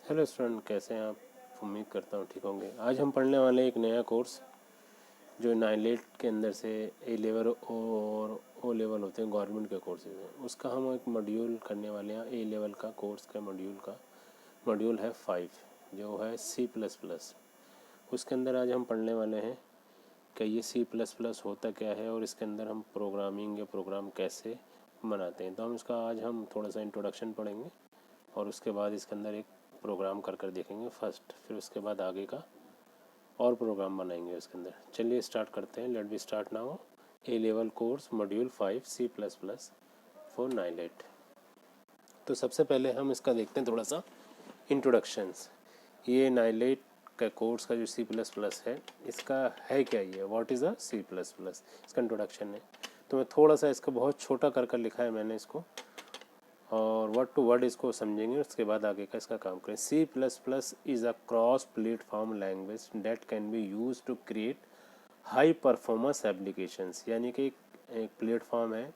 Hello student, कैसे हैं आप? उम्मीद करता हूँ ठीक होंगे। आज हम पढ़ने वाले एक नया कोर्स जो नाइलेट के अंदर से ए लेवल और ओ लेवल होते हैं, गवर्नमेंट के कोर्सेज हैं। उसका हम एक मॉड्यूल करने वाले हैं। ए लेवल का कोर्स का मॉड्यूल है 5, जो है C++। उसके अंदर आज हम पढ़ने वाले हैं कि ये C++ होता क्या है और इसके अंदर हम प्रोग्रामिंग या प्रोग्राम कैसे बनाते हैं। तो हम इसका आज हम थोड़ा सा इंट्रोडक्शन पढ़ेंगे और उसके बाद इसके अंदर एक प्रोग्राम कर देखेंगे फर्स्ट, फिर उसके बाद आगे का और प्रोग्राम बनाएंगे उसके अंदर। चलिए स्टार्ट करते हैं। Let be start now. A level course module 5 C++ for NIELIT. तो सबसे पहले हम इसका देखते हैं थोड़ा सा इंट्रोडक्शंस। ये नाइलेट का कोर्स का जो C++ है, इसका है क्या, ये व्हाट इज़ अ C++, इसका इंट्रोडक्शन है। तो मैं थोड़ा सा इसका बहुत छोटा कर लिखा है मैंने इसको, और वर्ड टू वर्ड इसको समझेंगे, उसके बाद आगे का इसका काम करें। C++ is a cross platform language that can be use to create high performance applications. यानी कि एक प्लेटफॉर्म है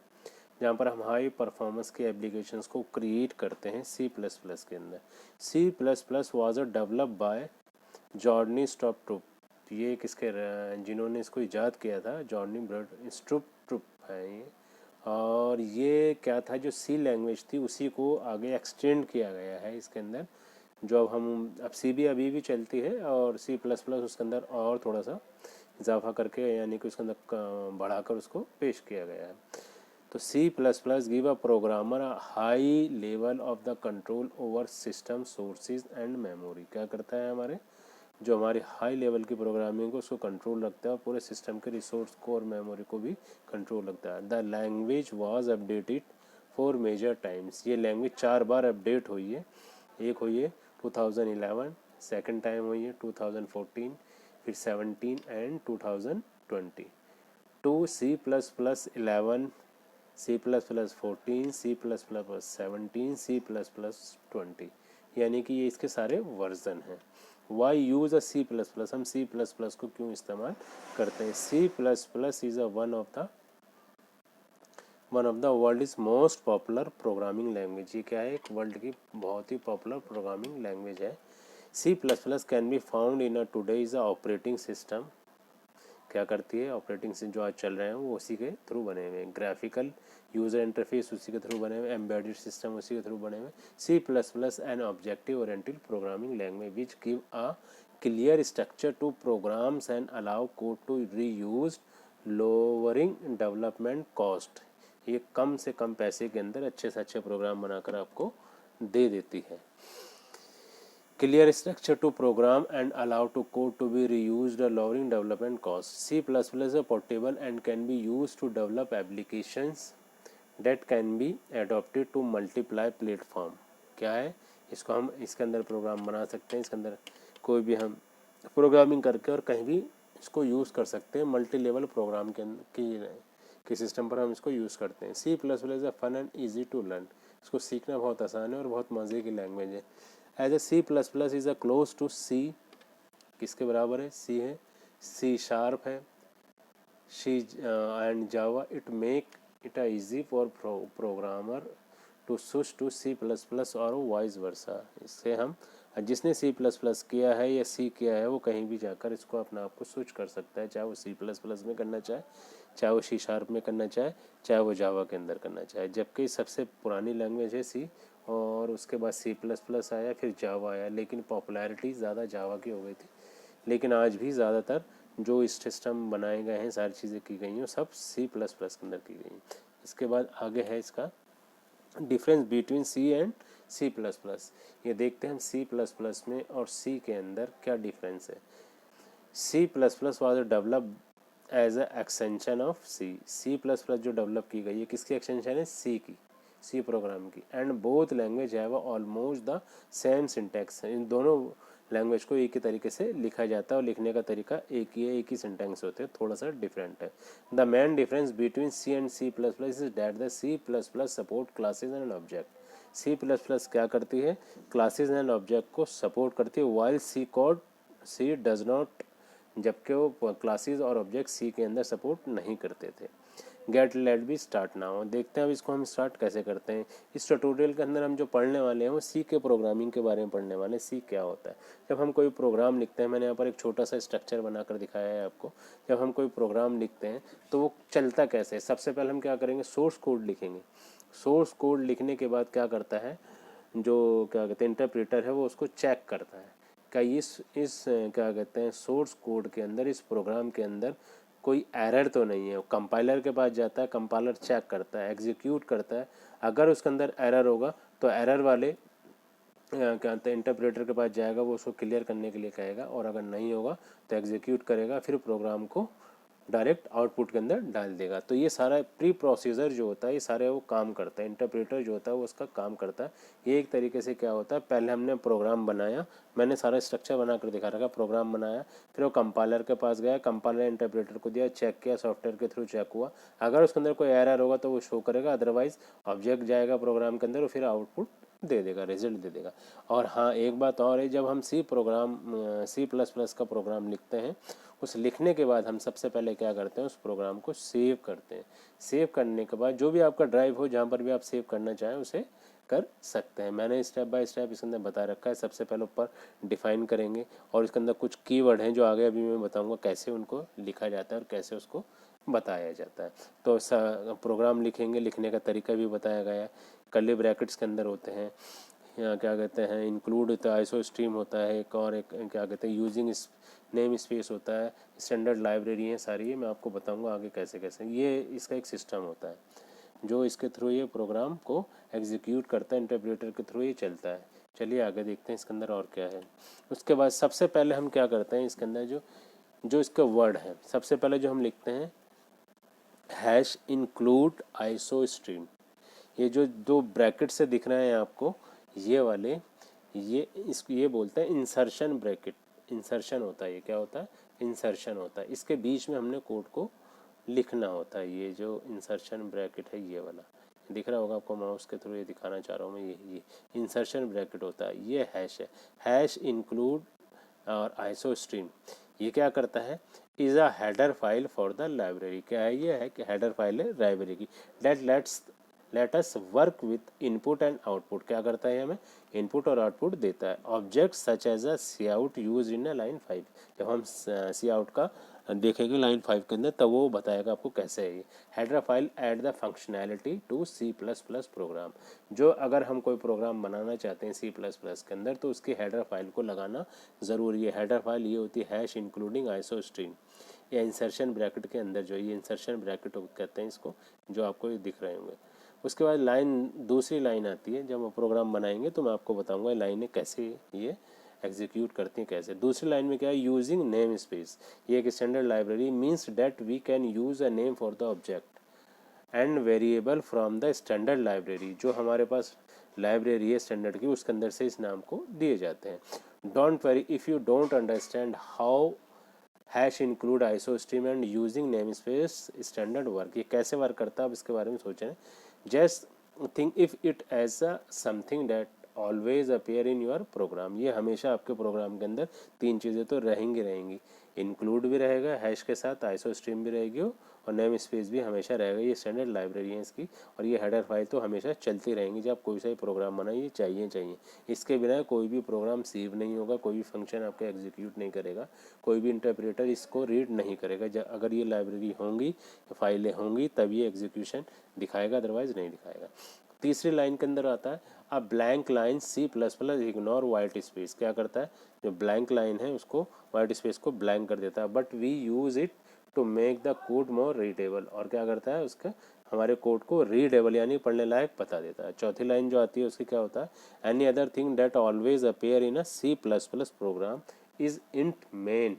जहाँ पर हम हाई परफॉर्मेंस के एप्लीकेशंस को क्रिएट करते हैं C++ के अंदर। C++ वाज डेवलप बाय जॉर्डनी स्ट्रूप। ये किसके जिन्होंने इसको ईजाद किया था, जॉर्डनी ब्रड स्ट्रूप है ये। और ये क्या था, जो सी लैंग्वेज थी उसी को आगे एक्सटेंड किया गया है इसके अंदर। जो अब सी भी अभी भी चलती है और C++ उसके अंदर और थोड़ा सा इजाफा करके, यानी कि उसके अंदर बढ़ाकर उसको पेश किया गया है। तो C++ give a programmer a high level of the control over system sources and memory. क्या करता है, हमारे जो हमारी हाई लेवल की प्रोग्रामिंग को उसको कंट्रोल रखता है और पूरे सिस्टम के रिसोर्स को और मेमोरी को भी कंट्रोल रखता है। The language was updated for major times. ये लैंग्वेज 4 बार अपडेट हुई है। एक हुई है 2011, सेकंड टाइम हुई है 2014, फिर 17 and 2020। To C++11, C++14, C++17, C++20, यानी कि ये इसके सारे वर्जन हैं। वाई यूज़ अ C++, हम C++ को क्यों इस्तेमाल करते हैं? C++ is a one of the world is most popular programming language. ये क्या है, एक वर्ल्ड की बहुत ही पॉपुलर प्रोग्रामिंग लैंग्वेज है। C++ can be found in a today is a operating system. क्या करती है, ऑपरेटिंग सिस्टम जो आज चल रहे हैं वो उसी के थ्रू बने हुए हैं। ग्राफिकल यूज़र इंटरफेस उसी के थ्रू बने हुए, एम्बेडेड सिस्टम उसी के थ्रू बने हुए। C++ an objective oriented programming language which give a clear structure to programs and allow code to reuse, lowering development cost. ये कम से कम पैसे के अंदर अच्छे से अच्छे प्रोग्राम बनाकर आपको दे देती है। Clear structure to program and allow to code to be reused, lowering development costs. C++ is portable and can be used to develop applications that can be adopted to multiply platform. क्या है, इसको हम इसके अंदर programme बना सकते हैं। इसके अंदर कोई भी हम प्रोग्रामिंग करके और कहीं भी इसको यूज़ कर सकते हैं। मल्टी लेवल प्रोग्राम के सिस्टम पर हम इसको यूज़ करते हैं। C++ is a fun and easy to learn. इसको सीखना बहुत आसान है और बहुत मज़े की लैंग्वेज है। As a C++ is a close to C। किसके बराबर है, C है। C# है, C and Java. It make it easy for programmer to switch to C++ और वाइस वर्सा। इससे हम जिसने C++ किया है या C किया है वो कहीं भी जाकर इसको अपना आप को स्विच कर सकता है, चाहे वो C++ में करना चाहे, चाहे वो C# में करना चाहे, चाहे वो जावा के अंदर करना चाहे। जबकि सबसे पुरानी लैंग्वेज है C, और उसके बाद C++ आया, फिर जावा आया, लेकिन पॉपुलैरिटी ज़्यादा जावा की हो गई थी। लेकिन आज भी ज़्यादातर जो सिस्टम बनाए गए हैं, सारी चीज़ें की गई हैं, सब C++ के अंदर की गई हैं। इसके बाद आगे है इसका difference between C and C++। ये देखते हैं हम C++ में और C के अंदर क्या डिफरेंस है। C++ was develop as a extension of C++ जो डेवलप की गई है, किसकी एक्सटेंशन है, C की, C प्रोग्राम की। And both language have almost the same syntax. इन दोनों लैंग्वेज को एक ही तरीके से लिखा जाता है और लिखने का तरीका एक ही है, एक ही सिंटैक्स होते हैं, थोड़ा सा डिफरेंट है। The main difference between C and C++ is that the C++ support classes and object. C++ क्या करती है, क्लासेज एंड ऑब्जेक्ट को सपोर्ट करती है, वाइल C डज नॉट, जबकि वो क्लासेस और ऑब्जेक्ट C के अंदर सपोर्ट नहीं करते थे। Get let be start now. देखते हैं अब इसको हम स्टार्ट कैसे करते हैं। इस ट्यूटोरियल के अंदर हम जो पढ़ने वाले हैं वो सी के प्रोग्रामिंग के बारे में पढ़ने वाले हैं। सी क्या होता है, जब हम कोई प्रोग्राम लिखते हैं, मैंने यहाँ पर एक छोटा सा स्ट्रक्चर बनाकर दिखाया है आपको। जब हम कोई प्रोग्राम लिखते हैं तो वो चलता कैसे है। सबसे पहले हम क्या करेंगे, सोर्स कोड लिखेंगे। सोर्स कोड लिखने के बाद क्या करता है, जो क्या कहते हैं इंटरप्रेटर है, वो उसको चेक करता है क्या इस क्या कहते हैं सोर्स कोड के अंदर, इस प्रोग्राम के अंदर कोई एरर तो नहीं है। वो कंपाइलर के पास जाता है, कंपाइलर चेक करता है, एग्जीक्यूट करता है। अगर उसके अंदर एरर होगा तो एरर वाले क्या कहते हैं इंटरप्रेटर के पास जाएगा, वो उसको क्लियर करने के लिए कहेगा, और अगर नहीं होगा तो एग्जीक्यूट करेगा, फिर प्रोग्राम को डायरेक्ट आउटपुट के अंदर डाल देगा। तो ये सारा प्री प्रोसीजर जो होता है, ये सारे वो काम करता है। इंटरप्रेटर जो होता है वो उसका काम करता है। ये एक तरीके से क्या होता है, पहले हमने प्रोग्राम बनाया, मैंने सारा स्ट्रक्चर बना कर दिखा रखा, प्रोग्राम बनाया, फिर वो कंपाइलर के पास गया, कंपाइलर इंटरप्रेटर को दिया, चेक किया, सॉफ्टवेयर के थ्रू चेक हुआ। अगर उसके अंदर कोई एरर होगा तो वो शो करेगा, अदरवाइज ऑब्जेक्ट जाएगा प्रोग्राम के अंदर और फिर आउटपुट दे देगा, रिजल्ट दे देगा। और हाँ, एक बात और है, जब हम C++ का प्रोग्राम लिखते हैं, उस लिखने के बाद हम सबसे पहले क्या करते हैं, उस प्रोग्राम को सेव करते हैं। सेव करने के बाद जो भी आपका ड्राइव हो, जहाँ पर भी आप सेव करना चाहें उसे कर सकते हैं। मैंने स्टेप बाय स्टेप इसके अंदर बता रखा है। सबसे पहले ऊपर डिफाइन करेंगे और इसके अंदर कुछ कीवर्ड हैं जो आगे अभी मैं बताऊंगा कैसे उनको लिखा जाता है और कैसे उसको बताया जाता है। तो प्रोग्राम लिखेंगे, लिखने का तरीका भी बताया गया है। कर्ली ब्रैकेट्स के अंदर होते हैं, यहाँ क्या कहते हैं इंक्लूड होता है, आइसो स्ट्रीम होता है एक, और एक क्या कहते हैं यूजिंग नेम स्पेस होता है, स्टैंडर्ड लाइब्रेरी है सारी। ये मैं आपको बताऊंगा आगे कैसे कैसे। ये इसका एक सिस्टम होता है जो इसके थ्रू ये प्रोग्राम को एग्जीक्यूट करता है, इंटरप्रेटर के थ्रू ये चलता है। चलिए आगे देखते हैं इसके अंदर और क्या है। उसके बाद सबसे पहले हम क्या करते हैं, इसके अंदर जो जो इसका वर्ड है, सबसे पहले जो हम लिखते हैं हैश इंक्लूड आइसो स्ट्रीम। ये जो दो ब्रैकेट से दिख रहे हैं आपको, ये वाले, ये बोलते हैं इंसर्शन ब्रैकेट। इंसर्शन होता है, ये क्या होता है, इंसर्शन होता है। इसके बीच में हमने कोड को लिखना होता है। ये जो इंसर्शन ब्रैकेट है, ये वाला दिख रहा होगा आपको माउस के थ्रू, ये दिखाना चाह रहा हूँ मैं। ये इंसर्शन ब्रैकेट होता है, ये हैश है। हैश इंक्लूड और आइसो स्ट्रीम ये क्या करता है, is a header file for the library. क्या है, ये है कि हेडर फाइल है लाइब्रेरी की। Let us work with input and output. क्या करता है, हमें इनपुट और आउटपुट देता है। Object such as a cout use in line 5। जब हम सी आउट का देखेंगे लाइन 5 के अंदर, तब वो बताएगा आपको कैसे है ये। Header file add the functionality to C++ program. जो अगर हम कोई प्रोग्राम बनाना चाहते हैं C++ के अंदर, तो उसकी हेडर फाइल को लगाना ज़रूरी है। हेडर फाइल ये होती है हैश इंक्लूडिंग आइसो स्ट्रीम, या इंसर्शन ब्रैकेट के अंदर जो ये इंसर्शन ब्रैकेट कहते हैं इसको, जो आपको ये दिख रहे होंगे। उसके बाद दूसरी लाइन आती है। जब हम प्रोग्राम बनाएंगे तो मैं आपको बताऊंगा लाइनें कैसे ये एग्जीक्यूट करती हैं कैसे। दूसरी लाइन में क्या है, यूजिंग नेम स्पेस। ये एक standard library means that we can use a name for the object and variable from the standard library. जो हमारे पास लाइब्रेरी है स्टैंडर्ड की, उसके अंदर से इस नाम को दिए जाते हैं। Don't worry if you don't understand how hash include iso stream and using name space standard work. ये कैसे वर्क करता है, अब इसके बारे में सोचें। Just think if it as a something that always appear in your program. ये हमेशा आपके प्रोग्राम के अंदर तीन चीज़ें तो रहेंगी। इंक्लूड भी रहेगा हैश के साथ, आइसो स्ट्रीम भी रहेगी और नेम स्पेस भी हमेशा रहेगा। ये स्टैंडर्ड लाइब्रेरी है इसकी, और ये हेडर फाइल तो हमेशा चलती रहेंगी। जब कोई सा भी प्रोग्राम बनाइए चाहिए। इसके बिना कोई भी प्रोग्राम सेव नहीं होगा, कोई भी फंक्शन आपके एग्जीक्यूट नहीं करेगा, कोई भी इंटरप्रेटर इसको रीड नहीं करेगा। अगर ये लाइब्रेरी होंगी, फाइलें होंगी, तब ये एग्जीक्यूशन दिखाएगा, अदरवाइज नहीं दिखाएगा। तीसरी लाइन के अंदर आता है a blank line C++ ignore white space. क्या करता है, जो ब्लैंक लाइन है उसको, वाइट स्पेस को ब्लैंक कर देता है। But we use it to make the code more readable. और क्या करता है, उसका हमारे कोड को रीडेबल यानी पढ़ने लायक बता देता है। चौथी लाइन जो आती है उसकी क्या होता है, any other thing that always appear in a C++ program is int main.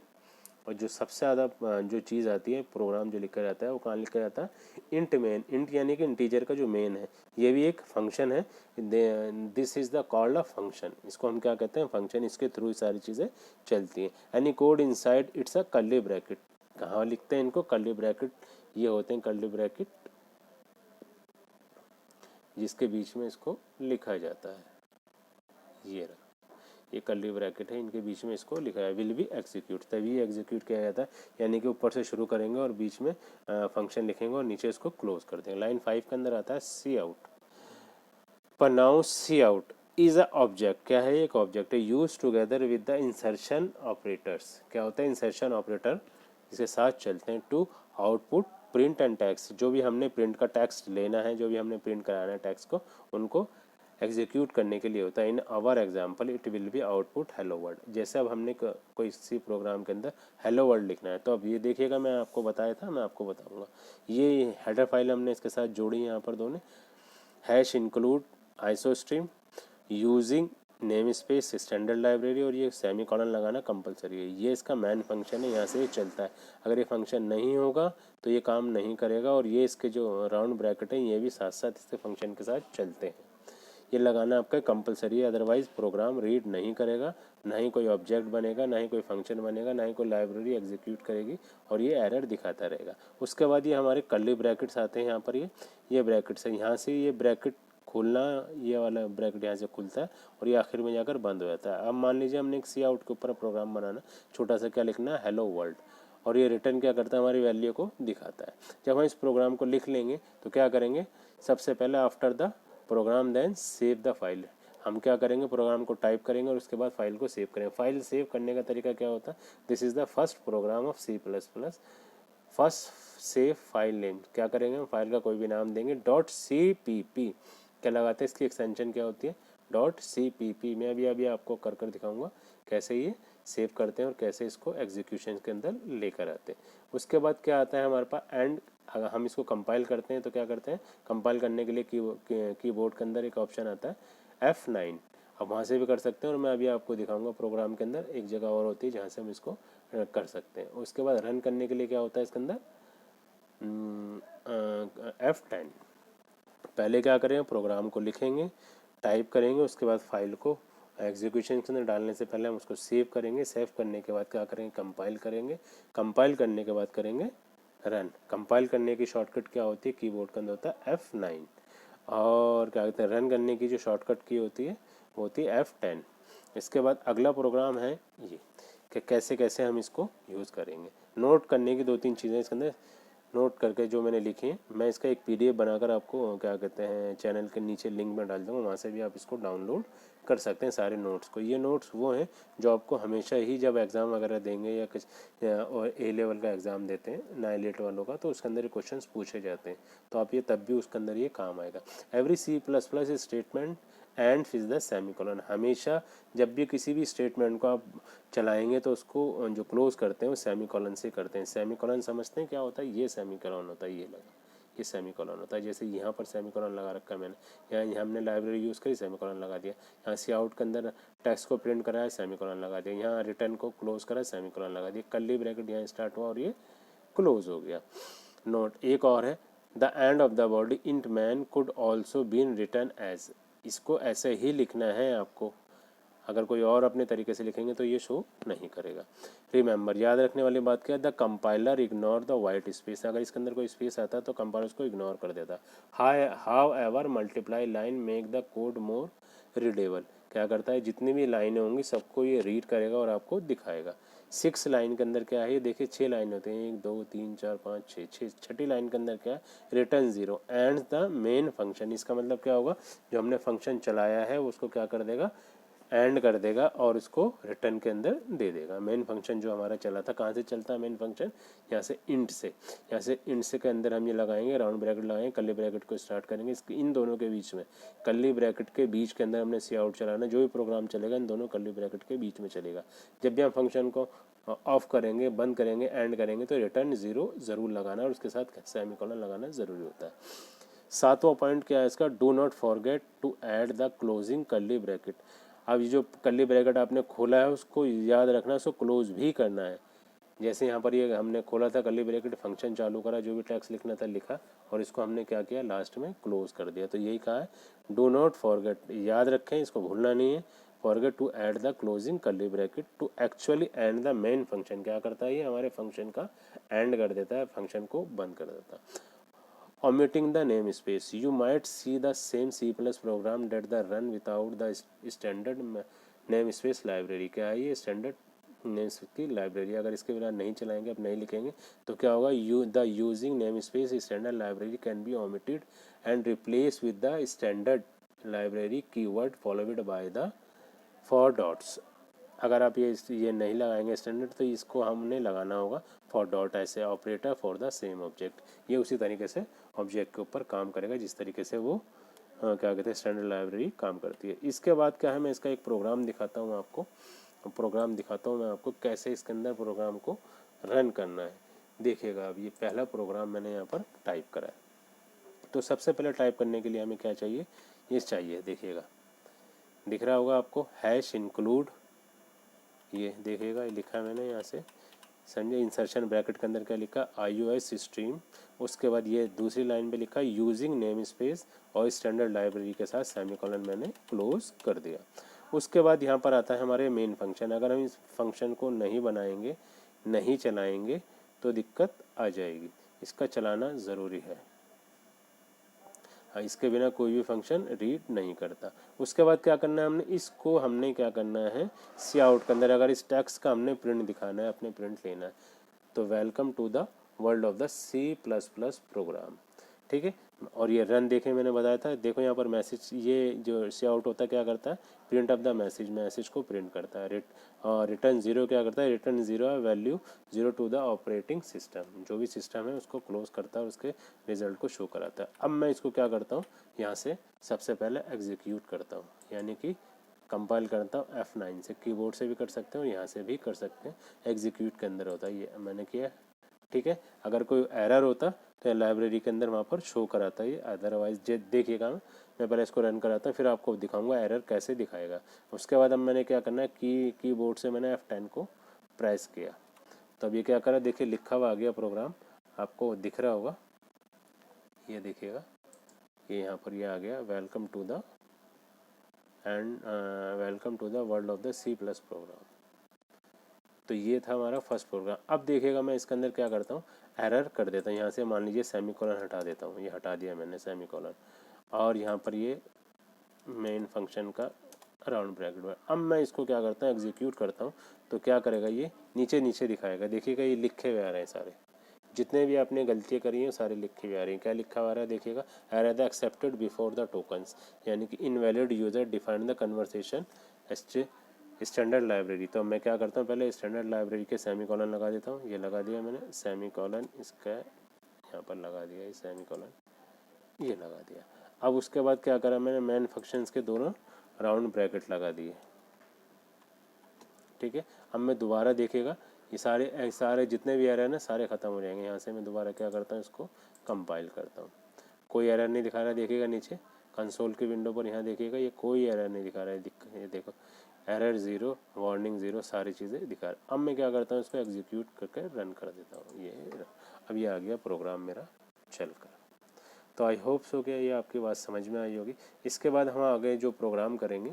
और जो सबसे ज़्यादा जो चीज़ आती है, प्रोग्राम जो लिखा जाता है, वो कहाँ लिखा जाता है, इंट मेन। इंट यानी कि इंटीजर का जो मेन है, ये भी एक फंक्शन है। This is the called a function. इसको हम क्या कहते हैं, फंक्शन। इसके थ्रू सारी चीज़ें चलती हैं। Any code inside it's a curly bracket. कहाँ लिखते हैं इनको, कर्ली ब्रैकेट। ये होते हैं कर्ली ब्रैकेट जिसके बीच में इसको लिखा जाता है। ये रहा, ये कर्ली ब्रैकेट है, इनके बीच में इसको लिखा है विल बी एग्जीक्यूट, तभी एग्जीक्यूट किया जाता है, यानी कि ऊपर से शुरू करेंगे और बीच में फंक्शन लिखेंगे और नीचे इसको क्लोज कर देंगे। लाइन 5 के अंदर आता है सी आउट। पर now cout is a object, क्या है, एक ऑब्जेक्ट है, use together with the insertion operators. क्या होता है इंसर्शन ऑपरेटर, इसके साथ चलते हैं to output print and text, जो भी हमने प्रिंट का टेक्स्ट लेना है, जो भी हमने प्रिंट कराना है टेक्स्ट को, उनको एग्जीक्यूट करने के लिए होता है। In our example it will be output hello world. जैसे अब हमने कोई सी प्रोग्राम के अंदर हेलो वर्ल्ड लिखना है, तो अब ये देखिएगा, मैं आपको बताया था, मैं आपको बताऊंगा, ये हेडर फाइल हमने इसके साथ जोड़ी यहाँ पर दोनों, hash include iostream using name space standard library, और ये सेमी कॉलन लगाना कंपलसरी है। ये इसका मेन फंक्शन है, यहाँ से ये चलता है। अगर ये फंक्शन नहीं होगा तो ये काम नहीं करेगा, और ये इसके जो राउंड ब्रैकेट है ये भी साथ साथ इसके फंक्शन के साथ चलते हैं। ये लगाना आपका कंपलसरी है, अदरवाइज प्रोग्राम रीड नहीं करेगा, ना ही कोई ऑब्जेक्ट बनेगा, ना ही कोई फंक्शन बनेगा, ना ही कोई लाइब्रेरी एग्जीक्यूट करेगी, और ये एरर दिखाता रहेगा। उसके बाद ये हमारे कर्ली ब्रैकेट्स आते हैं यहाँ पर, ये ब्रैकेट्स है, यहाँ से ये ब्रैकेट खोलना, ये वाला ब्रैकेट यहाँ से खुलता है और ये आखिर में जाकर बंद हो जाता है। अब मान लीजिए हमने एक सी आउट के ऊपर प्रोग्राम बनाना, छोटा सा क्या लिखना है, हेलो वर्ल्ड, और ये रिटर्न क्या करता है, हमारी वैल्यू को दिखाता है। जब हम इस प्रोग्राम को लिख लेंगे तो क्या करेंगे, सबसे पहले after the program then save the file, हम क्या करेंगे, प्रोग्राम को टाइप करेंगे और उसके बाद फाइल को सेव करेंगे। फाइल सेव करने का तरीका क्या होता है, this is the first program of C++, first save file name, क्या करेंगे हम फाइल का कोई भी नाम देंगे, .cpp, क्या लगाते हैं, इसकी एक्सटेंशन क्या होती है, .cpp। मैं अभी आपको कर दिखाऊंगा कैसे ये सेव करते हैं और कैसे इसको एग्जीक्यूशन के अंदर लेकर आते हैं। उसके बाद क्या आता है हमारे पास एंड, अगर हम इसको कंपाइल करते हैं तो क्या करते हैं, कंपाइल करने के लिए कीबोर्ड के अंदर एक ऑप्शन आता है F9, अब वहाँ से भी कर सकते हैं, और मैं अभी आपको दिखाऊंगा प्रोग्राम के अंदर एक जगह और होती है जहाँ से हम इसको कर सकते हैं। उसके बाद रन करने के लिए क्या होता है इसके अंदर, F10। पहले क्या करेंगे, प्रोग्राम को लिखेंगे, टाइप करेंगे, उसके बाद फाइल को एग्जीक्यूशन के अंदर डालने से पहले हम उसको सेव करेंगे, सेव करने के बाद क्या करेंगे, कंपाइल करेंगे, कंपाइल करने के बाद करेंगे रन। कंपाइल करने की शॉर्टकट क्या होती है, कीबोर्ड के अंदर होता है F9, और क्या कहते हैं, रन करने की जो शॉर्टकट की होती है वो होती है F10। इसके बाद अगला प्रोग्राम है ये, कि कैसे कैसे हम इसको यूज़ करेंगे। नोट करने की 2-3 चीज़ें इसके अंदर नोट करके जो मैंने लिखी है, मैं इसका एक PDF बनाकर आपको क्या कहते हैं चैनल के नीचे लिंक में डाल दूँगा, वहाँ से भी आप इसको डाउनलोड कर सकते हैं सारे नोट्स को। ये नोट्स वो हैं जो आपको हमेशा ही जब एग्ज़ाम वगैरह देंगे या कुछ और A लेवल का एग्ज़ाम देते हैं 9 वालों का, तो उसके अंदर ये क्वेश्चंस पूछे जाते हैं, तो आप ये तब भी उसके अंदर ये काम आएगा। Every C++ statement and is the semicolon, हमेशा जब भी किसी भी स्टेटमेंट को आप चलाएंगे तो उसको जो क्लोज करते हैं वो सेमीकोलन से करते हैं। सेमीकोलन समझते हैं क्या होता है, ये सेमीकोलन होता है, ये लगा, ये सेमीकोलन होता है। जैसे यहाँ पर सेमीकोलन लगा रखा है मैंने, यहाँ हमने लाइब्रेरी यूज़ करी, सेमीकोलन लगा दिया, यहाँ सी आउट के अंदर टेक्स्ट को प्रिंट कराया, सेमीकोलन लगा दिया, यहाँ रिटर्न को क्लोज करा, सेमीकोलन लगा दिया, कर्ली ब्रैकेट यहाँ स्टार्ट हुआ और ये क्लोज हो गया। नोट एक और है, the end of the body int main could also been return as, इसको ऐसे ही लिखना है आपको, अगर कोई और अपने तरीके से लिखेंगे तो ये शो नहीं करेगा। रिमेंबर, याद रखने वाली बात क्या है, the compiler ignore the white space, अगर इसके अंदर कोई स्पेस आता है तो कंपाइलर उसको इग्नोर कर देता। How ever multiply line make the code more readable, क्या करता है, जितनी भी लाइनें होंगी सबको ये रीड करेगा और आपको दिखाएगा। 6 लाइन के अंदर क्या है, ये देखिए 6 लाइन होते हैं, 1 2 3 4 5 6, छठी लाइन के अंदर क्या है, return 0 and the main function, इसका मतलब क्या होगा, जो हमने फंक्शन चलाया है उसको क्या कर देगा, एंड कर देगा और इसको रिटर्न के अंदर दे देगा। मेन फंक्शन जो हमारा चला था, कहाँ से चलता है मेन फंक्शन, यहाँ से इंट से, यहाँ से इंट से के अंदर हम ये लगाएंगे, राउंड ब्रैकेट लगाएंगे, कर्ली ब्रैकेट को स्टार्ट करेंगे, इसके इन दोनों के बीच में, कर्ली ब्रैकेट के बीच के अंदर हमने सी आउट चलाना, जो भी प्रोग्राम चलेगा इन दोनों कर्ली ब्रैकेट के बीच में चलेगा। जब भी हम फंक्शन को ऑफ करेंगे, बंद करेंगे, एंड करेंगे तो रिटर्न 0 ज़रूर लगाना और उसके साथ सेमीकोलन लगाना ज़रूरी होता है। 7वां पॉइंट क्या है इसका, do not forget to add the closing curly bracket. अब ये जो कर्ली ब्रैकेट आपने खोला है उसको याद रखना, उसको क्लोज भी करना है। जैसे यहाँ पर ये हमने खोला था कर्ली ब्रैकेट, फंक्शन चालू करा, जो भी टेक्स्ट लिखना था लिखा और इसको हमने क्या किया, लास्ट में क्लोज कर दिया। तो यही कहा है, डू नॉट फॉरगेट, याद रखें, इसको भूलना नहीं है, forget to add the closing curly bracket to actually end the main function, क्या करता है ये हमारे फंक्शन का एंड कर देता है, फंक्शन को बंद कर देता है। Omitting the namespace, you might see the same C+ program that the run without the standard name space library क्या है, ये स्टैंडर्ड नेम स्पेस की लाइब्रेरी। अगर इसके बिना नहीं चलाएंगे, अब नहीं लिखेंगे तो क्या होगा, the using name space standard library can be omitted and replace with the standard library keyword followed by the for dots. अगर आप ये नहीं लगाएंगे स्टैंडर्ड, तो इसको हमने लगाना होगा फॉर डॉट ऐसे operator for the same object. ये उसी तरीके से ऑब्जेक्ट के ऊपर काम करेगा जिस तरीके से वो क्या कहते हैं स्टैंडर्ड लाइब्रेरी काम करती है। इसके बाद क्या है, मैं इसका एक प्रोग्राम दिखाता हूँ आपको। प्रोग्राम दिखाता हूँ मैं आपको कैसे इसके अंदर प्रोग्राम को रन करना है। देखिएगा, अब ये पहला प्रोग्राम मैंने यहाँ पर टाइप करा है। तो सबसे पहले टाइप करने के लिए हमें क्या चाहिए, ये चाहिए, देखिएगा दिख रहा होगा आपको, हैश इंक्लूड, ये देखिएगा ये लिखा है मैंने यहाँ से, समझे। इंसर्शन ब्रैकेट के अंदर क्या लिखा, IOS स्ट्रीम। उसके बाद ये दूसरी लाइन पे लिखा यूजिंग नेम स्पेस और स्टैंडर्ड लाइब्रेरी के साथ सेमीकोलन मैंने क्लोज कर दिया। उसके बाद यहाँ पर आता है हमारे मेन फंक्शन। अगर हम इस फंक्शन को नहीं बनाएंगे, नहीं चलाएंगे तो दिक्कत आ जाएगी, इसका चलाना ज़रूरी है। इसके बिना कोई भी फंक्शन रीड नहीं करता। उसके बाद क्या करना है, हमने क्या करना है, सी आउट के अंदर अगर इस टेक्स्ट का हमने प्रिंट दिखाना है, अपने प्रिंट लेना है, तो welcome to the world of the C++ program, ठीक है। और ये रन देखे मैंने बताया था, देखो यहाँ पर मैसेज, ये जो सी आउट होता है क्या करता है, print of the message, message को प्रिंट करता है। रिटर्न ज़ीरो क्या करता है, रिटर्न ज़ीरो है value zero to the operating system, जो भी सिस्टम है उसको क्लोज करता है, उसके रिजल्ट को शो कराता है। अब मैं इसको क्या करता हूँ, यहाँ से सबसे पहले एग्जीक्यूट करता हूँ, यानी कि कंपाइल करता हूँ F9 से। कीबोर्ड से भी कर सकते हैं और यहाँ से भी कर सकते हैं, एग्जीक्यूट के अंदर होता है, ये मैंने किया, ठीक है। अगर कोई एरर होता तो लाइब्रेरी के अंदर वहाँ पर शो कराता है, अदरवाइज देखिएगा मैं पहले इसको रन कराता हूँ, फिर आपको दिखाऊंगा एरर कैसे दिखाएगा। उसके बाद अब मैंने क्या करना है, कीबोर्ड से मैंने F10 को प्रेस किया, तो अब ये क्या करा, देखिए लिखा हुआ आ गया प्रोग्राम, आपको दिख रहा होगा, ये देखिएगा, ये यहाँ पर ये आ गया, welcome to the world of the C+ program. तो ये था हमारा फर्स्ट प्रोग्राम। अब देखिएगा मैं इसके अंदर क्या करता हूँ, एरर कर देता हूँ, यहाँ से मान लीजिए सेमीकोलन हटा देता हूँ, ये हटा दिया मैंने सेमीकोलन, और यहाँ पर ये मेन फंक्शन का राउंड ब्रैकेट। अब मैं इसको क्या करता हूँ, एग्जीक्यूट करता हूँ, तो क्या करेगा, ये नीचे नीचे दिखाएगा। देखिएगा ये लिखे हुए आ रहे हैं सारे, जितने भी आपने गलतियाँ करी हैं सारे लिखे हुए आ रही हैं। क्या लिखा हुआ रहा है, देखिएगा, error the accepted before the tokens, यानी कि invalid user define the conversation standard library. तो मैं क्या करता हूँ, पहले स्टैंडर्ड लाइब्रेरी के सेमीकोलन लगा देता हूँ, ये लगा दिया मैंने सेमीकोलन, इसका यहाँ पर लगा दिया, ये सेमीकोलन ये लगा दिया। अब उसके बाद क्या करा मैंने, मेन फंक्शंस के दोनों राउंड ब्रैकेट लगा दिए, ठीक है। अब मैं दोबारा देखिएगा, ये सारे जितने भी एरर हैं ना सारे ख़त्म हो जाएंगे। यहाँ से मैं दोबारा क्या करता हूँ, इसको कंपाइल करता हूँ, कोई एरर नहीं दिखा रहा है, देखिएगा नीचे कंसोल की विंडो पर, यहाँ देखिएगा ये कोई एरर नहीं दिखा रहा है, ये देखो एरर ज़ीरो, वार्निंग ज़ीरो, सारी चीज़ें दिखा रहा है। अब मैं क्या करता हूँ, इसको एग्जीक्यूट करके रन कर देता हूँ, ये अब ये आ गया प्रोग्राम मेरा चल कर। तो आई होप सो कि ये आपकी बात समझ में आई होगी। इसके बाद हम आगे जो प्रोग्राम करेंगे,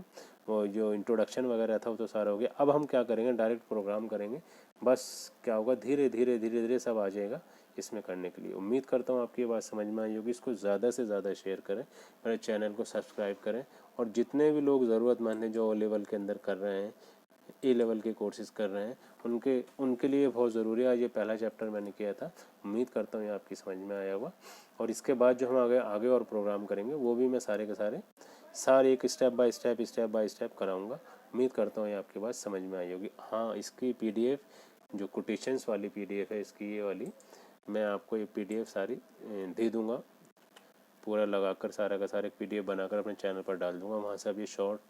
वो जो इंट्रोडक्शन वगैरह था वो तो सारा हो गया। अब हम क्या करेंगे, डायरेक्ट प्रोग्राम करेंगे। बस क्या होगा, धीरे धीरे धीरे धीरे सब आ जाएगा इसमें करने के लिए। उम्मीद करता हूँ आपकी ये बात समझ में आई होगी। इसको ज़्यादा से ज़्यादा शेयर करें, मेरे चैनल को सब्सक्राइब करें, और जितने भी लोग ज़रूरतमंद हैं जो O लेवल के अंदर कर रहे हैं, A लेवल के कोर्सेज़ कर रहे हैं, उनके लिए बहुत ज़रूरी है। ये पहला चैप्टर मैंने किया था, उम्मीद करता हूँ ये आपकी समझ में आया होगा। और इसके बाद जो हम आगे और प्रोग्राम करेंगे वो भी मैं सारे के सारे एक स्टेप बाय स्टेप कराऊंगा। उम्मीद करता हूँ ये आपकी बात समझ में आई होगी। हाँ, इसकी PDF जो कोटेशंस वाली PDF है, इसकी ये वाली मैं आपको ये PDF सारी दे दूँगा, पूरा लगाकर सारा का सारा एक PDF बनाकर अपने चैनल पर डाल दूँगा। वहाँ से अब ये शॉर्ट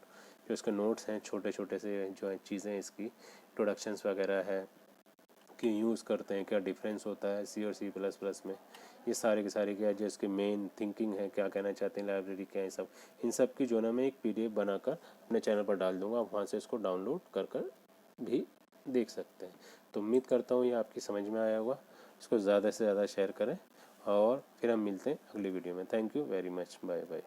जो इसके नोट्स हैं, छोटे छोटे से जो है चीज़ें, इसकी इंट्रोडक्शंस वगैरह है कि यूज़ करते हैं, क्या डिफरेंस होता है C और C++ में, ये सारे के सारे क्या जो इसकी मेन थिंकिंग है, क्या कहना चाहते हैं लाइब्रेरी क्या है, सब इन सब की जो ना मैं एक PDF बनाकर अपने चैनल पर डाल दूँगा। आप वहाँ से इसको डाउनलोड कर भी देख सकते हैं। तो उम्मीद करता हूँ ये आपकी समझ में आया होगा। इसको ज़्यादा से ज़्यादा शेयर करें, और फिर हम मिलते हैं अगली वीडियो में। Thank you very much, bye bye.